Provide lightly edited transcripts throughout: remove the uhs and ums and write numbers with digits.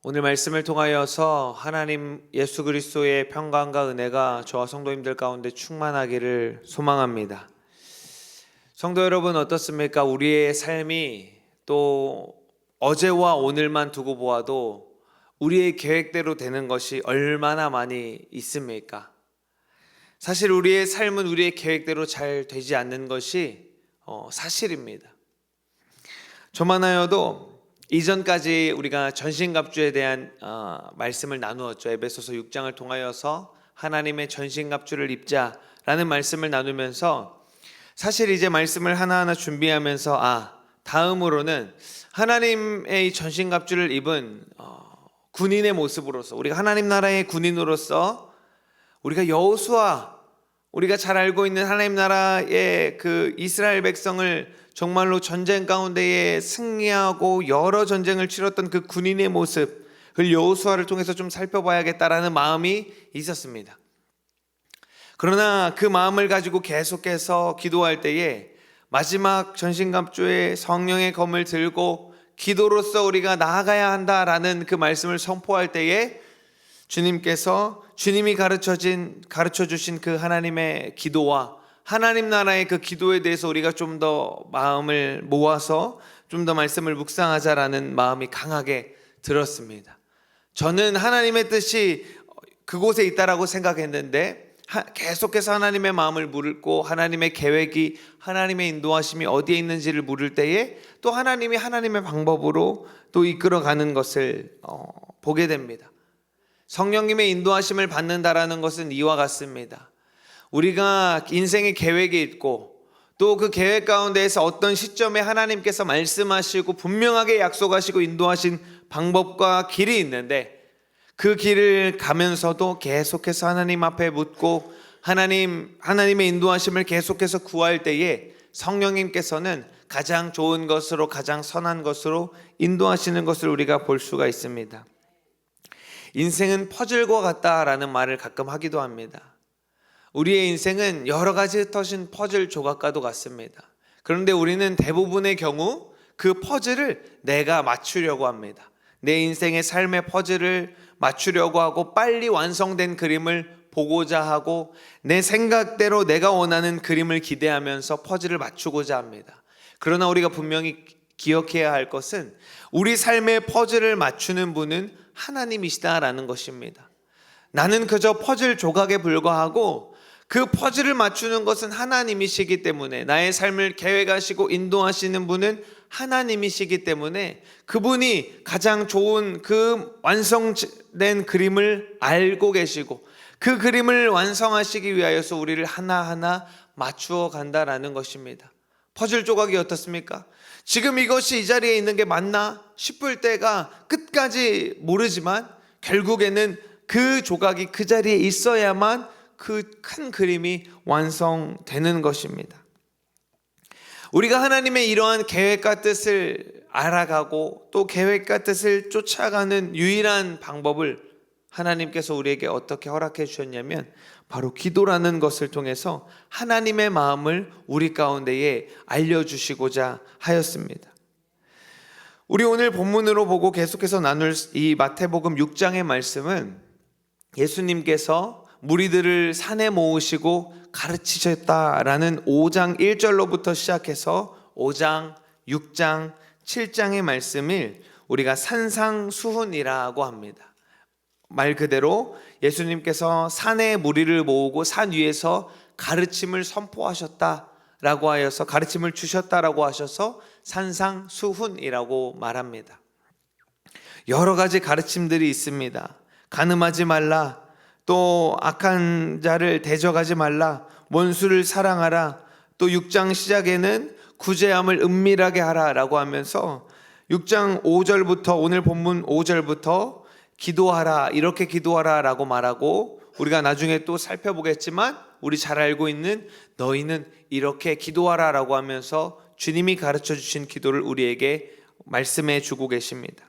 오늘 말씀을 통하여서 하나님 예수 그리스도의 평강과 은혜가 저와 성도님들 가운데 충만하기를 소망합니다. 성도 여러분 어떻습니까? 우리의 삶이 또 어제와 오늘만 두고 보아도 우리의 계획대로 되는 것이 얼마나 많이 있습니까? 사실 우리의 삶은 우리의 계획대로 잘 되지 않는 것이 사실입니다. 저만 하여도 이전까지 우리가 전신갑주에 대한 말씀을 나누었죠. 에베소서 6장을 통하여서 하나님의 전신갑주를 입자라는 말씀을 나누면서 사실 이제 말씀을 하나하나 준비하면서 다음으로는 하나님의 이 전신갑주를 입은 군인의 모습으로서, 우리가 하나님 나라의 군인으로서 우리가 여호수아, 우리가 잘 알고 있는 하나님 나라의 그 이스라엘 백성을 정말로 전쟁 가운데에 승리하고 여러 전쟁을 치렀던 그 군인의 모습을 여호수아를 통해서 좀 살펴봐야겠다라는 마음이 있었습니다. 그러나 그 마음을 가지고 계속해서 기도할 때에 마지막 전신갑주에 성령의 검을 들고 기도로서 우리가 나아가야 한다라는 그 말씀을 선포할 때에 주님이 가르쳐 주신 그 하나님의 기도와 하나님 나라의 그 기도에 대해서 우리가 좀 더 마음을 모아서 좀 더 말씀을 묵상하자라는 마음이 강하게 들었습니다. 저는 하나님의 뜻이 그곳에 있다라고 생각했는데 계속해서 하나님의 마음을 물고 하나님의 계획이, 하나님의 인도하심이 어디에 있는지를 물을 때에 또 하나님이 하나님의 방법으로 또 이끌어가는 것을 보게 됩니다. 성령님의 인도하심을 받는다라는 것은 이와 같습니다. 우리가 인생의 계획이 있고 또 그 계획 가운데에서 어떤 시점에 하나님께서 말씀하시고 분명하게 약속하시고 인도하신 방법과 길이 있는데 그 길을 가면서도 계속해서 하나님 앞에 묻고 하나님의 인도하심을 계속해서 구할 때에 성령님께서는 가장 좋은 것으로, 가장 선한 것으로 인도하시는 것을 우리가 볼 수가 있습니다. 인생은 퍼즐과 같다라는 말을 가끔 하기도 합니다. 우리의 인생은 여러 가지 흩어진 퍼즐 조각과도 같습니다. 그런데 우리는 대부분의 경우 그 퍼즐을 내가 맞추려고 합니다. 내 인생의 삶의 퍼즐을 맞추려고 하고 빨리 완성된 그림을 보고자 하고 내 생각대로 내가 원하는 그림을 기대하면서 퍼즐을 맞추고자 합니다. 그러나 우리가 분명히 기억해야 할 것은 우리 삶의 퍼즐을 맞추는 분은 하나님이시다라는 것입니다. 나는 그저 퍼즐 조각에 불과하고 그 퍼즐을 맞추는 것은 하나님이시기 때문에, 나의 삶을 계획하시고 인도하시는 분은 하나님이시기 때문에 그분이 가장 좋은 그 완성된 그림을 알고 계시고 그 그림을 완성하시기 위하여서 우리를 하나하나 맞추어 간다라는 것입니다. 퍼즐 조각이 어떻습니까? 지금 이것이 이 자리에 있는 게 맞나 싶을 때가 끝까지 모르지만 결국에는 그 조각이 그 자리에 있어야만 그 큰 그림이 완성되는 것입니다. 우리가 하나님의 이러한 계획과 뜻을 알아가고 또 계획과 뜻을 쫓아가는 유일한 방법을 하나님께서 우리에게 어떻게 허락해 주셨냐면 바로 기도라는 것을 통해서 하나님의 마음을 우리 가운데에 알려주시고자 하였습니다. 우리 오늘 본문으로 보고 계속해서 나눌 이 마태복음 6장의 말씀은 예수님께서 무리들을 산에 모으시고 가르치셨다라는 5장 1절로부터 시작해서 5장, 6장, 7장의 말씀을 우리가 산상수훈이라고 합니다. 말 그대로 예수님께서 산에 무리를 모으고 산 위에서 가르침을 선포하셨다라고 하여서, 가르침을 주셨다라고 하셔서 산상수훈이라고 말합니다. 여러 가지 가르침들이 있습니다. 간음하지 말라, 또 악한 자를 대적하지 말라, 원수를 사랑하라, 또 6장 시작에는 구제함을 은밀하게 하라라고 하면서 6장 5절부터, 오늘 본문 5절부터 기도하라, 이렇게 기도하라라고 말하고, 우리가 나중에 또 살펴보겠지만 우리 잘 알고 있는 너희는 이렇게 기도하라라고 하면서 주님이 가르쳐 주신 기도를 우리에게 말씀해 주고 계십니다.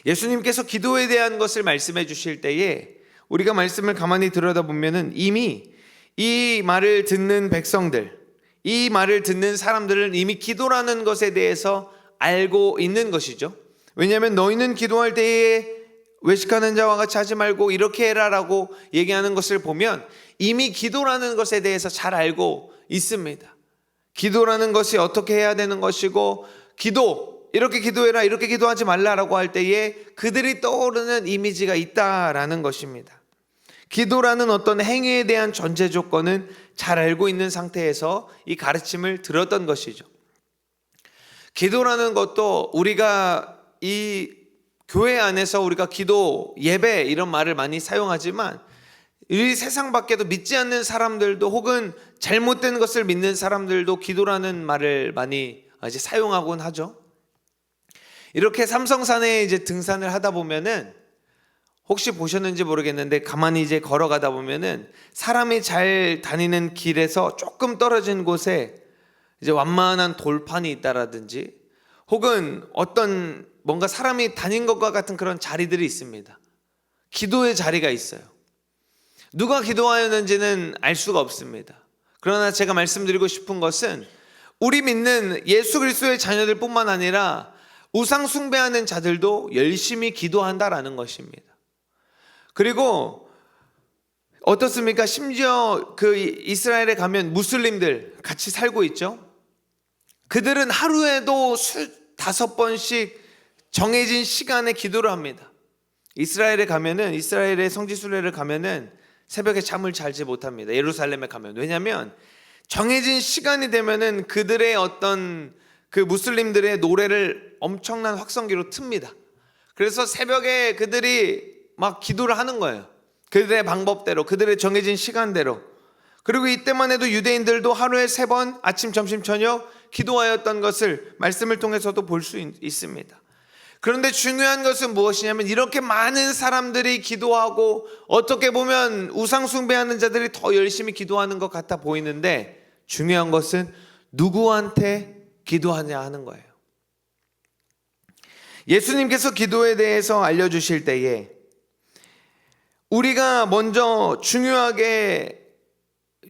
예수님께서 기도에 대한 것을 말씀해 주실 때에 우리가 말씀을 가만히 들여다보면 이미 이 말을 듣는 백성들, 이 말을 듣는 사람들은 이미 기도라는 것에 대해서 알고 있는 것이죠. 왜냐하면 너희는 기도할 때에 외식하는 자와 같이 하지 말고 이렇게 해라라고 얘기하는 것을 보면 이미 기도라는 것에 대해서 잘 알고 있습니다. 기도라는 것이 어떻게 해야 되는 것이고, 기도, 이렇게 기도해라, 이렇게 기도하지 말라라고 할 때에 그들이 떠오르는 이미지가 있다라는 것입니다. 기도라는 어떤 행위에 대한 전제 조건은 잘 알고 있는 상태에서 이 가르침을 들었던 것이죠. 기도라는 것도 우리가 이 교회 안에서 우리가 기도, 예배 이런 말을 많이 사용하지만 이 세상 밖에도 믿지 않는 사람들도 혹은 잘못된 것을 믿는 사람들도 기도라는 말을 많이 이제 사용하곤 하죠. 이렇게 삼성산에 이제 등산을 하다 보면은 혹시 보셨는지 모르겠는데 가만히 이제 걸어가다 보면은 사람이 잘 다니는 길에서 조금 떨어진 곳에 이제 완만한 돌판이 있다라든지 혹은 어떤 뭔가 사람이 다닌 것과 같은 그런 자리들이 있습니다. 기도의 자리가 있어요. 누가 기도하였는지는 알 수가 없습니다. 그러나 제가 말씀드리고 싶은 것은 우리 믿는 예수 그리스도의 자녀들 뿐만 아니라 우상 숭배하는 자들도 열심히 기도한다라는 것입니다. 그리고 어떻습니까? 심지어 그 이스라엘에 가면 무슬림들 같이 살고 있죠. 그들은 하루에도 5번씩 정해진 시간에 기도를 합니다. 이스라엘에 가면은, 이스라엘의 성지순례를 가면은 새벽에 잠을 자지 못합니다. 예루살렘에 가면. 왜냐하면 정해진 시간이 되면은 그들의 어떤 그 무슬림들의 노래를 엄청난 확성기로 틉니다. 그래서 새벽에 그들이 막 기도를 하는 거예요. 그들의 방법대로, 그들의 정해진 시간대로. 그리고 이때만 해도 유대인들도 하루에 3번 아침, 점심, 저녁 기도하였던 것을 말씀을 통해서도 볼 수 있습니다. 그런데 중요한 것은 무엇이냐면 이렇게 많은 사람들이 기도하고 어떻게 보면 우상 숭배하는 자들이 더 열심히 기도하는 것 같아 보이는데 중요한 것은 누구한테 기도하냐 하는 거예요. 예수님께서 기도에 대해서 알려주실 때에 우리가 먼저 중요하게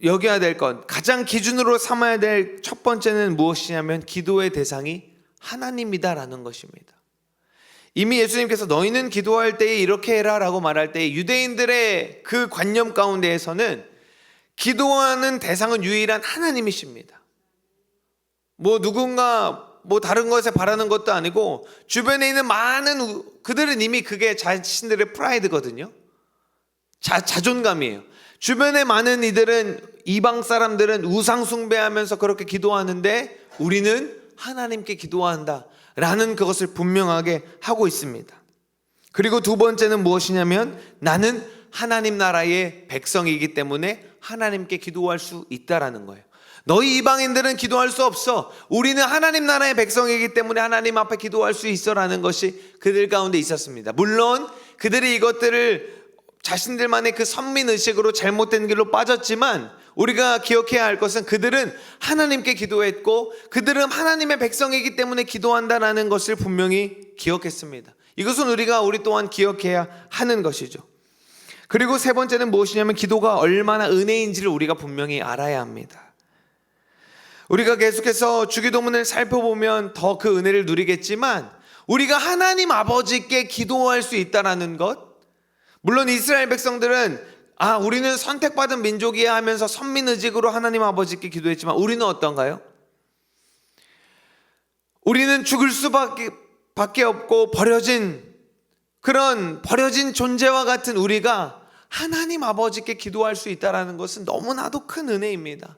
여겨야 될 것, 가장 기준으로 삼아야 될 첫 번째는 무엇이냐면 기도의 대상이 하나님이다라는 것입니다. 이미 예수님께서 너희는 기도할 때에 이렇게 해라 라고 말할 때 유대인들의 그 관념 가운데에서는 기도하는 대상은 유일한 하나님이십니다. 뭐 누군가 뭐 다른 것에 바라는 것도 아니고 주변에 있는 많은 그들은 이미 그게 자신들의 프라이드거든요. 자존감이에요. 주변에 많은 이들은 이방 사람들은 우상 숭배하면서 그렇게 기도하는데 우리는 하나님께 기도한다 라는 그것을 분명하게 하고 있습니다. 그리고 두 번째는 무엇이냐면 나는 하나님 나라의 백성이기 때문에 하나님께 기도할 수 있다라는 거예요. 너희 이방인들은 기도할 수 없어. 우리는 하나님 나라의 백성이기 때문에 하나님 앞에 기도할 수 있어라는 것이 그들 가운데 있었습니다. 물론 그들이 이것들을 자신들만의 그 선민의식으로 잘못된 길로 빠졌지만 우리가 기억해야 할 것은 그들은 하나님께 기도했고 그들은 하나님의 백성이기 때문에 기도한다는 것을 분명히 기억했습니다. 이것은 우리 또한 기억해야 하는 것이죠. 그리고 세 번째는 무엇이냐면 기도가 얼마나 은혜인지를 우리가 분명히 알아야 합니다. 우리가 계속해서 주기도문을 살펴보면 더 그 은혜를 누리겠지만 우리가 하나님 아버지께 기도할 수 있다는 것, 물론 이스라엘 백성들은 우리는 선택받은 민족이야 하면서 선민의식으로 하나님 아버지께 기도했지만 우리는 어떤가요? 우리는 죽을 수밖에 없고 버려진 존재와 같은 우리가 하나님 아버지께 기도할 수 있다는 것은 너무나도 큰 은혜입니다.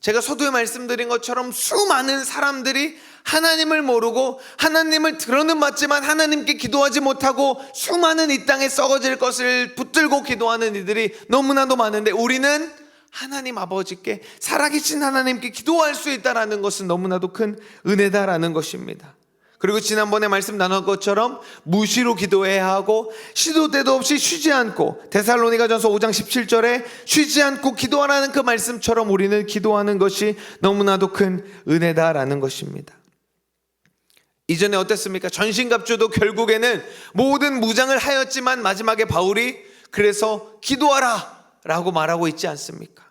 제가 서두에 말씀드린 것처럼 수많은 사람들이 하나님을 모르고 하나님을 들어는 봤지만 하나님께 기도하지 못하고 수많은 이 땅에 썩어질 것을 붙들고 기도하는 이들이 너무나도 많은데 우리는 하나님 아버지께, 살아계신 하나님께 기도할 수 있다는 것은 너무나도 큰 은혜다라는 것입니다. 그리고 지난번에 말씀 나눈 것처럼 무시로 기도해야 하고 시도 때도 없이 쉬지 않고, 데살로니가전서 5장 17절에 쉬지 않고 기도하라는 그 말씀처럼 우리는 기도하는 것이 너무나도 큰 은혜다라는 것입니다. 이전에 어땠습니까? 전신갑주도 결국에는 모든 무장을 하였지만 마지막에 바울이 그래서 기도하라 라고 말하고 있지 않습니까?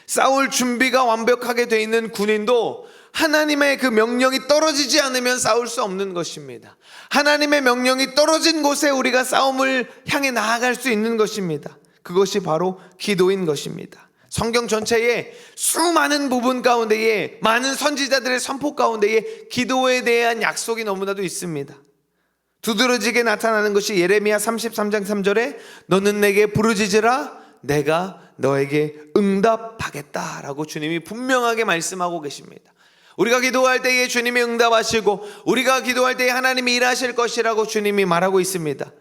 싸울 준비가 완벽하게 되어 있는 군인도 하나님의 그 명령이 떨어지지 않으면 싸울 수 없는 것입니다. 하나님의 명령이 떨어진 곳에 우리가 싸움을 향해 나아갈 수 있는 것입니다. 그것이 바로 기도인 것입니다. 성경 전체에 수많은 부분 가운데에, 많은 선지자들의 선포 가운데에 기도에 대한 약속이 너무나도 있습니다. 두드러지게 나타나는 것이 예레미야 33장 3절에 너는 내게 부르짖으라 내가 너에게 응답하겠다라고 주님이 분명하게 말씀하고 계십니다. 우리가 기도할 때에 주님이 응답하시고 우리가 기도할 때에 하나님이 일하실 것이라고 주님이 말하고 있습니다.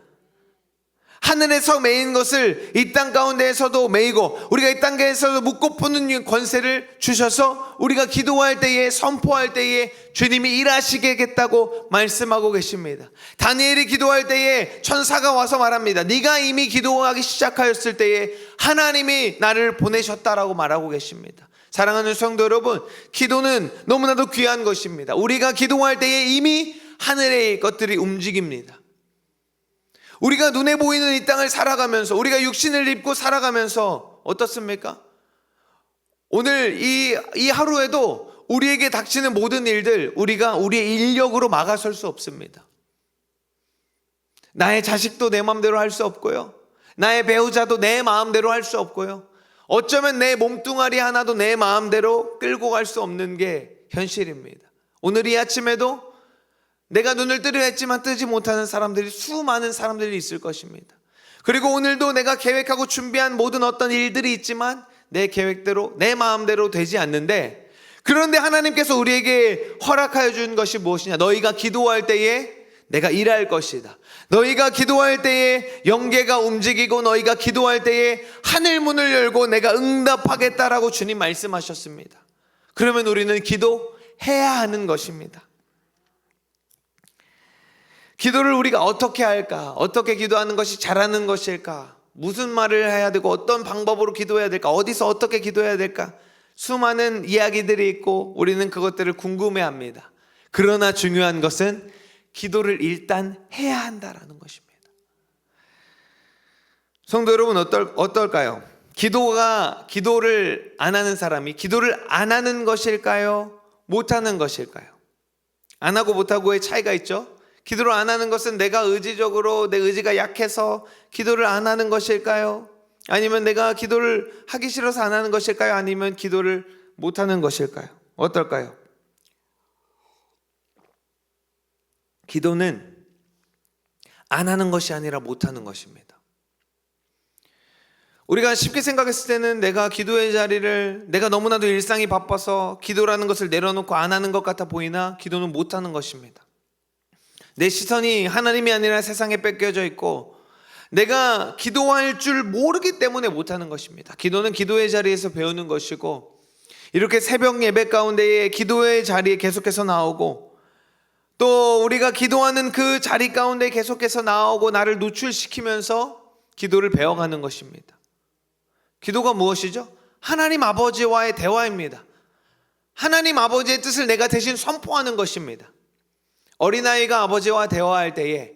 하늘에서 메인 것을 이 땅 가운데에서도 메이고 우리가 이 땅에서도 묻고 푸는 권세를 주셔서 우리가 기도할 때에, 선포할 때에 주님이 일하시겠다고 말씀하고 계십니다. 다니엘이 기도할 때에 천사가 와서 말합니다. 네가 이미 기도하기 시작하였을 때에 하나님이 나를 보내셨다라고 말하고 계십니다. 사랑하는 성도 여러분, 기도는 너무나도 귀한 것입니다. 우리가 기도할 때에 이미 하늘의 것들이 움직입니다. 우리가 눈에 보이는 이 땅을 살아가면서, 우리가 육신을 입고 살아가면서 어떻습니까? 오늘 이 하루에도 우리에게 닥치는 모든 일들 우리가 우리의 인력으로 막아설 수 없습니다. 나의 자식도 내 마음대로 할 수 없고요, 나의 배우자도 내 마음대로 할 수 없고요, 어쩌면 내 몸뚱아리 하나도 내 마음대로 끌고 갈 수 없는 게 현실입니다. 오늘 이 아침에도 내가 눈을 뜨려 했지만 뜨지 못하는 사람들이, 수많은 사람들이 있을 것입니다. 그리고 오늘도 내가 계획하고 준비한 모든 어떤 일들이 있지만 내 계획대로, 내 마음대로 되지 않는데, 그런데 하나님께서 우리에게 허락하여 준 것이 무엇이냐? 너희가 기도할 때에 내가 일할 것이다. 너희가 기도할 때에 영계가 움직이고 너희가 기도할 때에 하늘 문을 열고 내가 응답하겠다라고 주님 말씀하셨습니다. 그러면 우리는 기도해야 하는 것입니다. 기도를 우리가 어떻게 할까? 어떻게 기도하는 것이 잘하는 것일까? 무슨 말을 해야 되고 어떤 방법으로 기도해야 될까? 어디서 어떻게 기도해야 될까? 수많은 이야기들이 있고 우리는 그것들을 궁금해합니다. 그러나 중요한 것은 기도를 일단 해야 한다라는 것입니다. 성도 여러분, 어떨까요? 기도를 안 하는 사람이 기도를 안 하는 것일까요? 못하는 것일까요? 안 하고 못하고의 차이가 있죠. 기도를 안 하는 것은 내가 의지적으로, 내 의지가 약해서 기도를 안 하는 것일까요? 아니면 내가 기도를 하기 싫어서 안 하는 것일까요? 아니면 기도를 못 하는 것일까요? 어떨까요? 기도는 안 하는 것이 아니라 못 하는 것입니다. 우리가 쉽게 생각했을 때는 내가 기도의 자리를, 내가 너무나도 일상이 바빠서 기도라는 것을 내려놓고 안 하는 것 같아 보이나 기도는 못 하는 것입니다. 내 시선이 하나님이 아니라 세상에 뺏겨져 있고 내가 기도할 줄 모르기 때문에 못하는 것입니다. 기도는 기도의 자리에서 배우는 것이고, 이렇게 새벽 예배 가운데에 기도의 자리에 계속해서 나오고, 또 우리가 기도하는 그 자리 가운데 계속해서 나오고 나를 노출시키면서 기도를 배워가는 것입니다. 기도가 무엇이죠? 하나님 아버지와의 대화입니다. 하나님 아버지의 뜻을 내가 대신 선포하는 것입니다. 어린아이가 아버지와 대화할 때에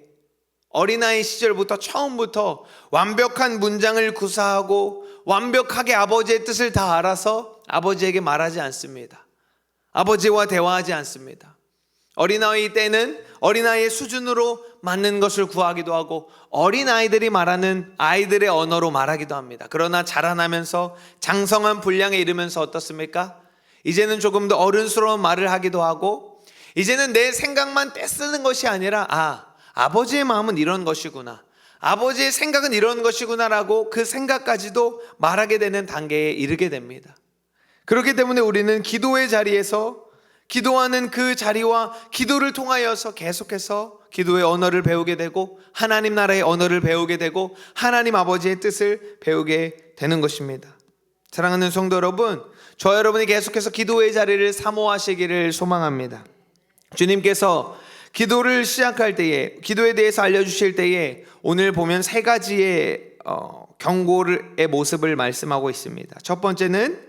어린아이 시절부터 처음부터 완벽한 문장을 구사하고 완벽하게 아버지의 뜻을 다 알아서 아버지에게 말하지 않습니다. 아버지와 대화하지 않습니다. 어린아이 때는 어린아이의 수준으로 맞는 것을 구하기도 하고 어린아이들이 말하는 아이들의 언어로 말하기도 합니다. 그러나 자라나면서 장성한 분량에 이르면서 어떻습니까? 이제는 조금 더 어른스러운 말을 하기도 하고, 이제는 내 생각만 떼쓰는 것이 아니라 아버지의 마음은 이런 것이구나, 아버지의 생각은 이런 것이구나라고 그 생각까지도 말하게 되는 단계에 이르게 됩니다. 그렇기 때문에 우리는 기도의 자리에서, 기도하는 그 자리와 기도를 통하여서 계속해서 기도의 언어를 배우게 되고 하나님 나라의 언어를 배우게 되고 하나님 아버지의 뜻을 배우게 되는 것입니다. 사랑하는 성도 여러분, 저 여러분이 계속해서 기도의 자리를 사모하시기를 소망합니다. 주님께서 기도를 시작할 때에, 기도에 대해서 알려주실 때에 오늘 보면 세 가지의 경고의 모습을 말씀하고 있습니다. 첫 번째는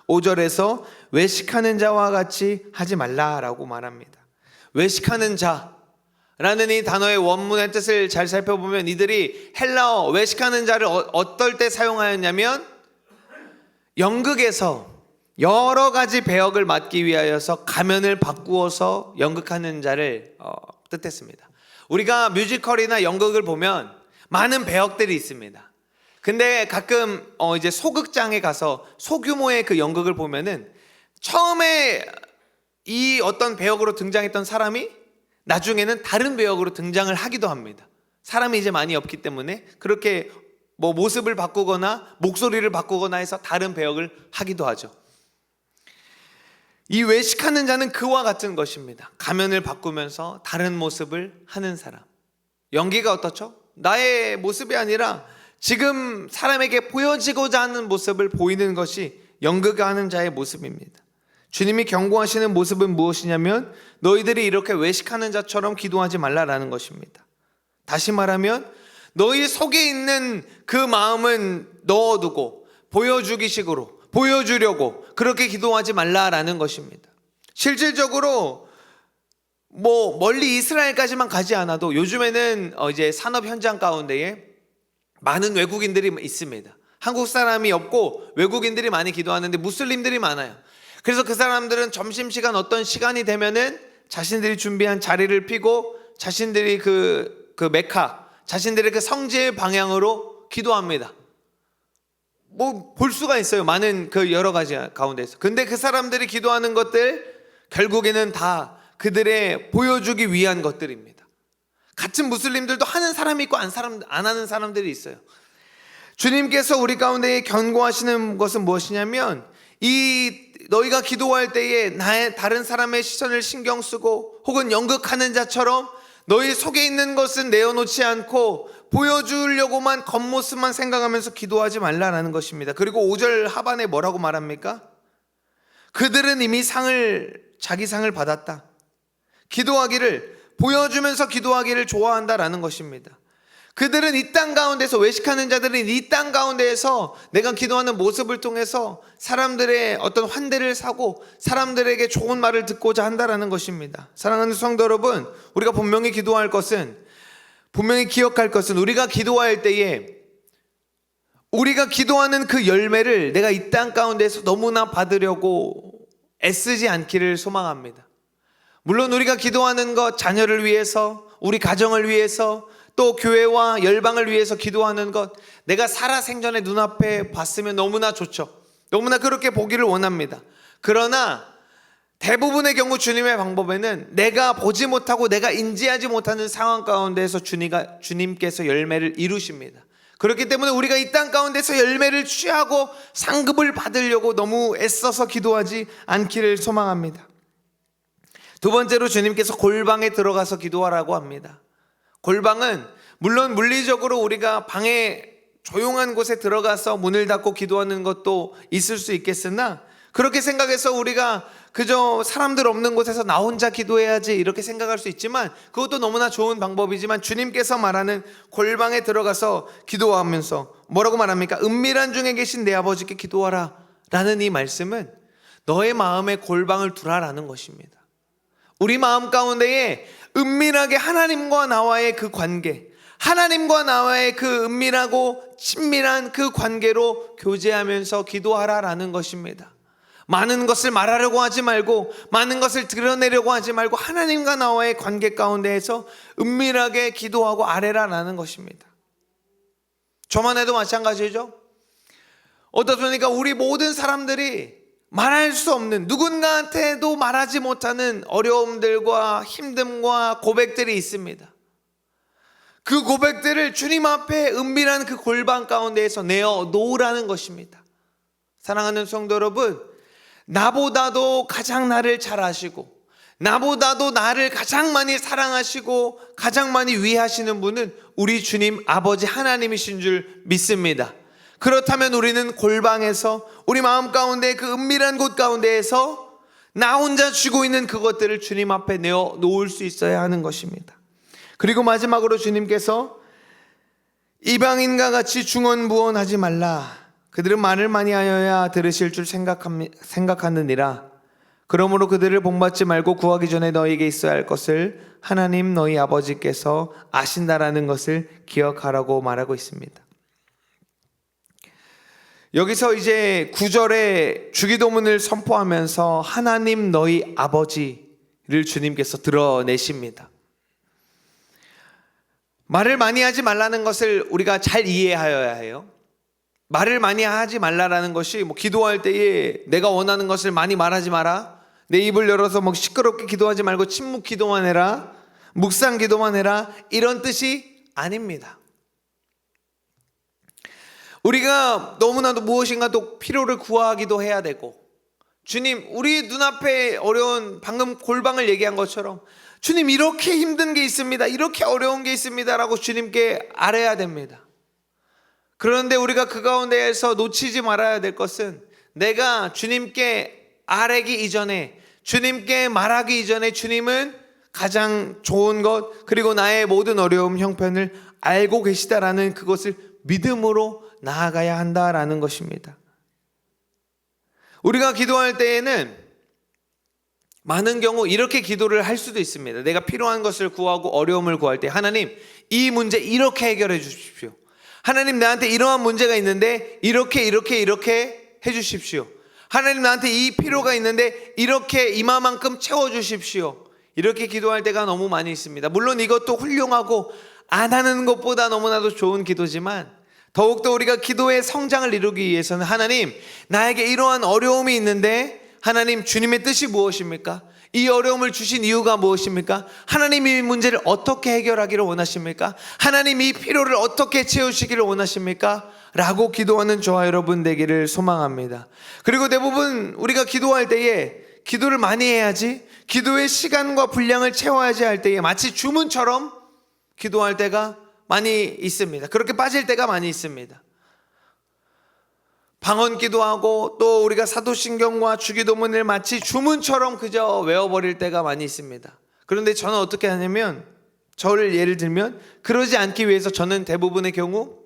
5절에서 외식하는 자와 같이 하지 말라라고 말합니다. 외식하는 자라는 이 단어의 원문의 뜻을 잘 살펴보면 이들이 헬라어 외식하는 자를 어떨 때 사용하였냐면 연극에서 여러 가지 배역을 맡기 위하여서 가면을 바꾸어서 연극하는 자를 뜻했습니다. 우리가 뮤지컬이나 연극을 보면 많은 배역들이 있습니다. 근데 가끔 이제 소극장에 가서 소규모의 그 연극을 보면은 처음에 이 어떤 배역으로 등장했던 사람이 나중에는 다른 배역으로 등장을 하기도 합니다. 사람이 이제 많이 없기 때문에 그렇게 뭐 모습을 바꾸거나 목소리를 바꾸거나 해서 다른 배역을 하기도 하죠. 이 외식하는 자는 그와 같은 것입니다. 가면을 바꾸면서 다른 모습을 하는 사람. 연기가 어떻죠? 나의 모습이 아니라 지금 사람에게 보여지고자 하는 모습을 보이는 것이 연극하는 자의 모습입니다. 주님이 경고하시는 모습은 무엇이냐면 너희들이 이렇게 외식하는 자처럼 기도하지 말라라는 것입니다. 다시 말하면 너희 속에 있는 그 마음은 넣어두고 보여주기식으로 보여주려고 그렇게 기도하지 말라라는 것입니다. 실질적으로 뭐 멀리 이스라엘까지만 가지 않아도 요즘에는 이제 산업 현장 가운데에 많은 외국인들이 있습니다. 한국 사람이 없고 외국인들이 많이 기도하는데 무슬림들이 많아요. 그래서 그 사람들은 점심시간 어떤 시간이 되면은 자신들이 준비한 자리를 피고 자신들이 그 메카, 자신들의 그 성지의 방향으로 기도합니다. 뭐 볼 수가 있어요. 많은 그 여러 가지 가운데서. 근데 그 사람들이 기도하는 것들 결국에는 다 그들의 보여주기 위한 것들입니다. 같은 무슬림들도 하는 사람이 있고 안 하는 사람들이 있어요. 주님께서 우리 가운데 경고하시는 것은 무엇이냐면 너희가 기도할 때에 다른 사람의 시선을 신경 쓰고 혹은 연극하는 자처럼 너희 속에 있는 것은 내어놓지 않고 보여주려고만 겉모습만 생각하면서 기도하지 말라라는 것입니다. 그리고 5절 하반에 뭐라고 말합니까? 그들은 이미 자기 상을 받았다. 보여주면서 기도하기를 좋아한다라는 것입니다. 그들은 이 땅 가운데서 외식하는 자들은 이 땅 가운데에서 내가 기도하는 모습을 통해서 사람들의 어떤 환대를 사고 사람들에게 좋은 말을 듣고자 한다라는 것입니다. 사랑하는 성도 여러분, 우리가 분명히 기도할 것은, 분명히 기억할 것은 우리가 기도할 때에 우리가 기도하는 그 열매를 내가 이 땅 가운데서 너무나 받으려고 애쓰지 않기를 소망합니다. 물론 우리가 기도하는 것, 자녀를 위해서, 우리 가정을 위해서, 또 교회와 열방을 위해서 기도하는 것, 내가 살아생전에 눈앞에 봤으면 너무나 좋죠. 너무나 그렇게 보기를 원합니다. 그러나 대부분의 경우 주님의 방법에는 내가 보지 못하고 내가 인지하지 못하는 상황 가운데서 주님께서 열매를 이루십니다. 그렇기 때문에 우리가 이 땅 가운데서 열매를 취하고 상급을 받으려고 너무 애써서 기도하지 않기를 소망합니다. 두 번째로 주님께서 골방에 들어가서 기도하라고 합니다. 골방은 물론 물리적으로 우리가 방에 조용한 곳에 들어가서 문을 닫고 기도하는 것도 있을 수 있겠으나 그렇게 생각해서 우리가 그저 사람들 없는 곳에서 나 혼자 기도해야지 이렇게 생각할 수 있지만 그것도 너무나 좋은 방법이지만 주님께서 말하는 골방에 들어가서 기도하면서 뭐라고 말합니까? 은밀한 중에 계신 내 아버지께 기도하라 라는 이 말씀은 너의 마음에 골방을 두라라는 것입니다. 우리 마음 가운데에 은밀하게 하나님과 나와의 그 관계, 하나님과 나와의 그 은밀하고 친밀한 그 관계로 교제하면서 기도하라라는 것입니다. 많은 것을 말하려고 하지 말고 많은 것을 드러내려고 하지 말고 하나님과 나와의 관계 가운데에서 은밀하게 기도하고 아뢰라라는 것입니다. 저만 해도 마찬가지죠. 어떻습니까? 우리 모든 사람들이 말할 수 없는, 누군가한테도 말하지 못하는 어려움들과 힘듦과 고백들이 있습니다. 그 고백들을 주님 앞에 은밀한 그 골방 가운데에서 내어놓으라는 것입니다. 사랑하는 성도 여러분, 나보다도 가장 나를 잘 아시고 나보다도 나를 가장 많이 사랑하시고 가장 많이 위하시는 분은 우리 주님 아버지 하나님이신 줄 믿습니다. 그렇다면 우리는 골방에서 우리 마음 가운데 그 은밀한 곳 가운데에서 나 혼자 쥐고 있는 그것들을 주님 앞에 내어놓을 수 있어야 하는 것입니다. 그리고 마지막으로 주님께서 이방인과 같이 중언부언하지 말라. 그들은 말을 많이 하여야 들으실 줄 생각하느니라. 그러므로 그들을 본받지 말고 구하기 전에 너희에게 있어야 할 것을 하나님 너희 아버지께서 아신다라는 것을 기억하라고 말하고 있습니다. 여기서 이제 9절에 주기도문을 선포하면서 하나님 너희 아버지를 주님께서 드러내십니다. 말을 많이 하지 말라는 것을 우리가 잘 이해하여야 해요. 말을 많이 하지 말라라는 것이 기도할 때에 내가 원하는 것을 많이 말하지 마라, 내 입을 열어서 시끄럽게 기도하지 말고 침묵 기도만 해라, 묵상 기도만 해라, 이런 뜻이 아닙니다. 우리가 너무나도 무엇인가 또 필요를 구하기도 해야 되고, 주님, 우리 눈앞에 어려운, 방금 골방을 얘기한 것처럼 주님 이렇게 힘든 게 있습니다, 이렇게 어려운 게 있습니다 라고 주님께 아뢰야 됩니다. 그런데 우리가 그 가운데에서 놓치지 말아야 될 것은, 내가 주님께 아뢰기 이전에, 주님께 말하기 이전에 주님은 가장 좋은 것, 그리고 나의 모든 어려움 형편을 알고 계시다라는 그것을 믿음으로 나아가야 한다라는 것입니다. 우리가 기도할 때에는 많은 경우 이렇게 기도를 할 수도 있습니다. 내가 필요한 것을 구하고 어려움을 구할 때, 하나님 이 문제 이렇게 해결해 주십시오. 하나님 나한테 이러한 문제가 있는데 이렇게 해 주십시오. 하나님 나한테 이 필요가 있는데 이렇게 이마만큼 채워 주십시오. 이렇게 기도할 때가 너무 많이 있습니다. 물론 이것도 훌륭하고 안 하는 것보다 너무나도 좋은 기도지만, 더욱더 우리가 기도의 성장을 이루기 위해서는, 하나님 나에게 이러한 어려움이 있는데 하나님 주님의 뜻이 무엇입니까? 이 어려움을 주신 이유가 무엇입니까? 하나님 이 문제를 어떻게 해결하기를 원하십니까? 하나님 이 필요를 어떻게 채우시기를 원하십니까? 라고 기도하는 저와 여러분 되기를 소망합니다. 그리고 대부분 우리가 기도할 때에 기도를 많이 해야지, 기도의 시간과 분량을 채워야지 할 때에 마치 주문처럼 기도할 때가 많이 있습니다. 그렇게 빠질 때가 많이 있습니다. 방언 기도하고 또 우리가 사도신경과 주기도문을 마치 주문처럼 그저 외워버릴 때가 많이 있습니다. 그런데 저는 어떻게 하냐면, 저를 예를 들면 그러지 않기 위해서 저는 대부분의 경우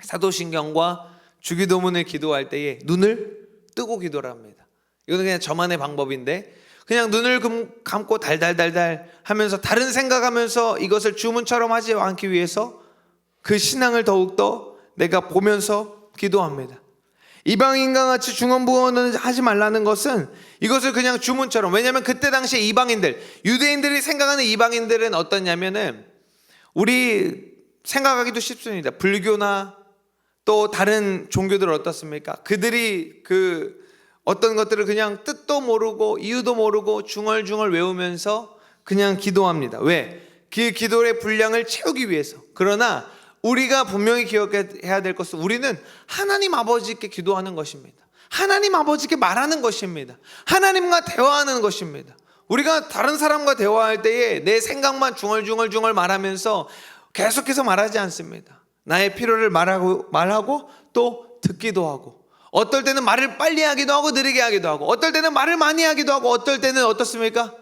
사도신경과 주기도문을 기도할 때에 눈을 뜨고 기도를 합니다. 이거는 그냥 저만의 방법인데, 그냥 눈을 감고 달달달달 하면서 다른 생각하면서 이것을 주문처럼 하지 않기 위해서 그 신앙을 더욱더 내가 보면서 기도합니다. 이방인과 같이 중언부언을 하지 말라는 것은 이것을 그냥 주문처럼, 왜냐하면 그때 당시에 이방인들, 유대인들이 생각하는 이방인들은 어떠냐면은, 우리 생각하기도 쉽습니다. 불교나 또 다른 종교들 어떻습니까? 그들이 어떤 것들을 그냥 뜻도 모르고 이유도 모르고 중얼중얼 외우면서 그냥 기도합니다. 왜? 그 기도의 분량을 채우기 위해서. 그러나 우리가 분명히 기억해야 될 것은, 우리는 하나님 아버지께 기도하는 것입니다. 하나님 아버지께 말하는 것입니다. 하나님과 대화하는 것입니다. 우리가 다른 사람과 대화할 때에 내 생각만 중얼중얼 말하면서 계속해서 말하지 않습니다. 나의 필요를 말하고 또 듣기도 하고, 어떨 때는 말을 빨리 하기도 하고 느리게 하기도 하고, 어떨 때는 말을 많이 하기도 하고, 어떨 때는 어떻습니까?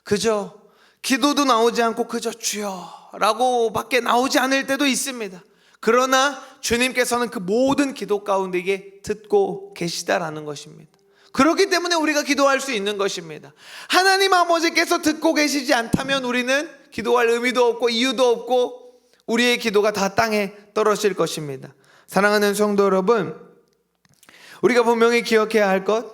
그저 기도도 나오지 않고 그저 주여 라고 밖에 나오지 않을 때도 있습니다. 그러나 주님께서는 그 모든 기도 가운데 이게 듣고 계시다라는 것입니다. 그렇기 때문에 우리가 기도할 수 있는 것입니다. 하나님 아버지께서 듣고 계시지 않다면 우리는 기도할 의미도 없고 이유도 없고 우리의 기도가 다 땅에 떨어질 것입니다. 사랑하는 성도 여러분, 우리가 분명히 기억해야 할 것,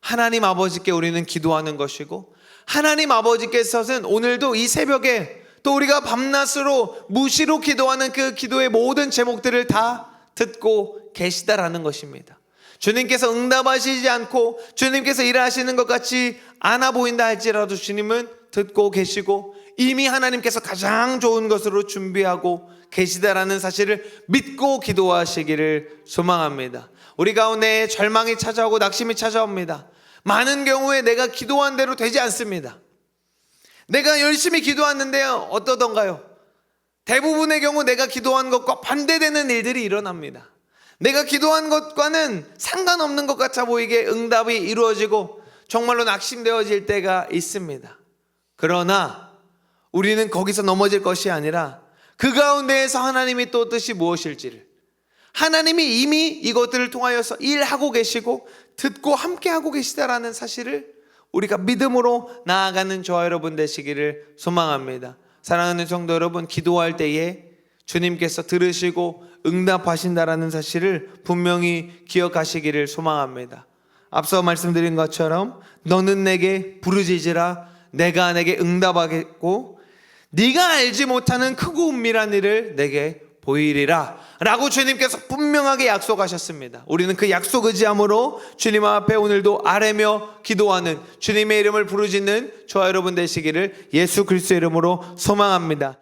하나님 아버지께 우리는 기도하는 것이고, 하나님 아버지께서는 오늘도 이 새벽에 또 우리가 밤낮으로 무시로 기도하는 그 기도의 모든 제목들을 다 듣고 계시다라는 것입니다. 주님께서 응답하시지 않고 주님께서 일하시는 것 같이 않아 보인다 할지라도 주님은 듣고 계시고 이미 하나님께서 가장 좋은 것으로 준비하고 계시다라는 사실을 믿고 기도하시기를 소망합니다. 우리 가운데 절망이 찾아오고 낙심이 찾아옵니다. 많은 경우에 내가 기도한 대로 되지 않습니다. 내가 열심히 기도했는데요, 어떠던가요? 대부분의 경우 내가 기도한 것과 반대되는 일들이 일어납니다. 내가 기도한 것과는 상관없는 것 같아 보이게 응답이 이루어지고 정말로 낙심되어질 때가 있습니다. 그러나 우리는 거기서 넘어질 것이 아니라 그 가운데에서 하나님이 또 뜻이 무엇일지를, 하나님이 이미 이것들을 통하여서 일하고 계시고 듣고 함께하고 계시다라는 사실을 우리가 믿음으로 나아가는 저와 여러분 되시기를 소망합니다. 사랑하는 성도 여러분, 기도할 때에 주님께서 들으시고 응답하신다라는 사실을 분명히 기억하시기를 소망합니다. 앞서 말씀드린 것처럼 너는 내게 부르짖으라 내가 내게 응답하겠고 네가 알지 못하는 크고 은밀한 일을 내게 보이리라 라고 주님께서 분명하게 약속하셨습니다. 우리는 그 약속 의지함으로 주님 앞에 오늘도 아뢰며 기도하는, 주님의 이름을 부르짖는 저와 여러분 되시기를 예수 그리스도의 이름으로 소망합니다.